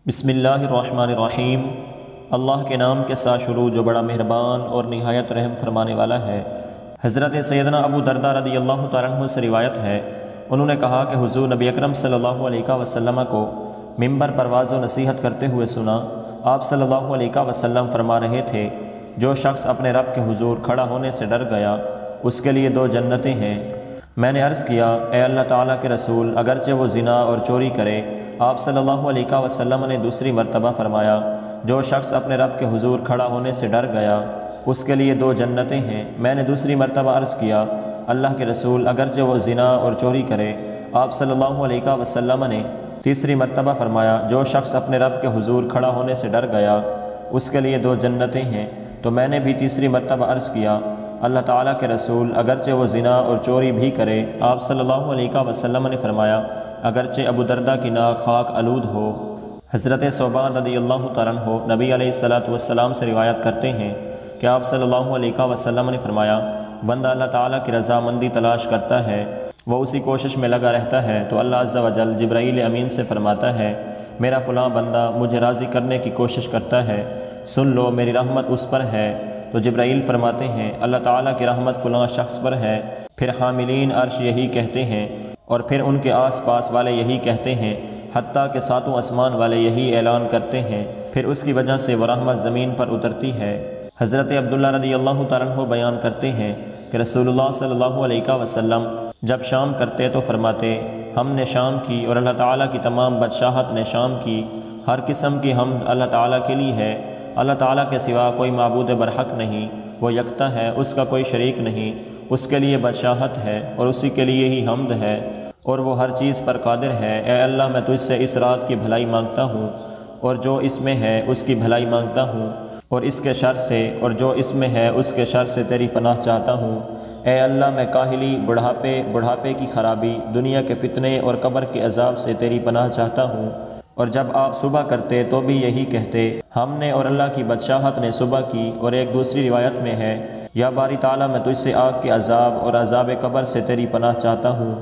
بسم اللہ الرحمن الرحیم۔ اللہ کے نام کے ساتھ شروع جو بڑا مہربان اور نہایت رحم فرمانے والا ہے۔ حضرت سیدنا ابو درداء رضی اللہ تعالیٰ عنہ سے روایت ہے، انہوں نے کہا کہ حضور نبی اکرم صلی اللہ علیہ وسلم کو ممبر پر واعظ و نصیحت کرتے ہوئے سنا۔ آپ صلی اللہ علیہ وسلم فرما رہے تھے، جو شخص اپنے رب کے حضور کھڑا ہونے سے ڈر گیا اس کے لیے 2 جنتیں ہیں۔ میں نے عرض کیا، اے اللہ تعالیٰ کے رسول، اگرچہ وہ زنا اور چوری کرے؟ آپ صلی اللہ علیہ وسلم نے دوسری مرتبہ فرمایا، جو شخص اپنے رب کے حضور کھڑا ہونے سے ڈر گیا اس کے لیے 2 جنتیں ہیں۔ میں نے دوسری مرتبہ عرض کیا، اللہ کے رسول، اگرچہ وہ زنا اور چوری کرے؟ آپ صلی اللہ علیہ وسلم نے تیسری مرتبہ فرمایا، جو شخص اپنے رب کے حضور کھڑا ہونے سے ڈر گیا اس کے لیے 2 جنتیں ہیں۔ تو میں نے بھی تیسری مرتبہ عرض کیا، اللہ تعالیٰ کے رسول، اگرچہ وہ زنا اور چوری بھی کرے؟ آپ صلی اللہ علیہ وسلم نے فرمایا، اگرچہ ابو درداء کی ناک خاک آلود ہو۔ حضرت ثوبان رضی اللہ تعالیٰ عنہ نبی علیہ السلام سے روایت کرتے ہیں کہ آپ صلی اللہ علیہ وسلم نے فرمایا، بندہ اللہ تعالیٰ کی رضامندی تلاش کرتا ہے، وہ اسی کوشش میں لگا رہتا ہے تو اللہ عز و جل جبرائیل امین سے فرماتا ہے، میرا فلاں بندہ مجھے راضی کرنے کی کوشش کرتا ہے، سن لو میری رحمت اس پر ہے۔ تو جبرائیل فرماتے ہیں، اللہ تعالیٰ کی رحمت فلاں شخص پر ہے۔ پھر حاملین عرش یہی کہتے ہیں، اور پھر ان کے آس پاس والے یہی کہتے ہیں، حتیٰ کہ 7 آسمان والے یہی اعلان کرتے ہیں، پھر اس کی وجہ سے وہ رحمت زمین پر اترتی ہے۔ حضرت عبداللہ رضی اللہ تعالیٰ عنہ بیان کرتے ہیں کہ رسول اللہ صلی اللہ علیہ وسلم جب شام کرتے تو فرماتے، ہم نے شام کی اور اللہ تعالیٰ کی تمام بادشاہت نے شام کی، ہر قسم کی حمد اللہ تعالیٰ کے لیے ہے، اللہ تعالیٰ کے سوا کوئی معبود برحق نہیں، وہ یکتا ہے، اس کا کوئی شریک نہیں، اس کے لیے بادشاہت ہے اور اسی کے لیے ہی حمد ہے، اور وہ ہر چیز پر قادر ہے۔ اے اللہ، میں تجھ سے اس رات کی بھلائی مانگتا ہوں اور جو اس میں ہے اس کی بھلائی مانگتا ہوں، اور اس کے شر سے اور جو اس میں ہے اس کے شر سے تیری پناہ چاہتا ہوں۔ اے اللہ، میں کاہلی، بڑھاپے کی خرابی، دنیا کے فتنے اور قبر کے عذاب سے تیری پناہ چاہتا ہوں۔ اور جب آپ صبح کرتے تو بھی یہی کہتے، ہم نے اور اللہ کی بادشاہت نے صبح کی۔ اور ایک دوسری روایت میں ہے، یا باری تعالیٰ، میں تجھ سے آگ کے عذاب اور عذاب قبر سے تیری پناہ چاہتا ہوں۔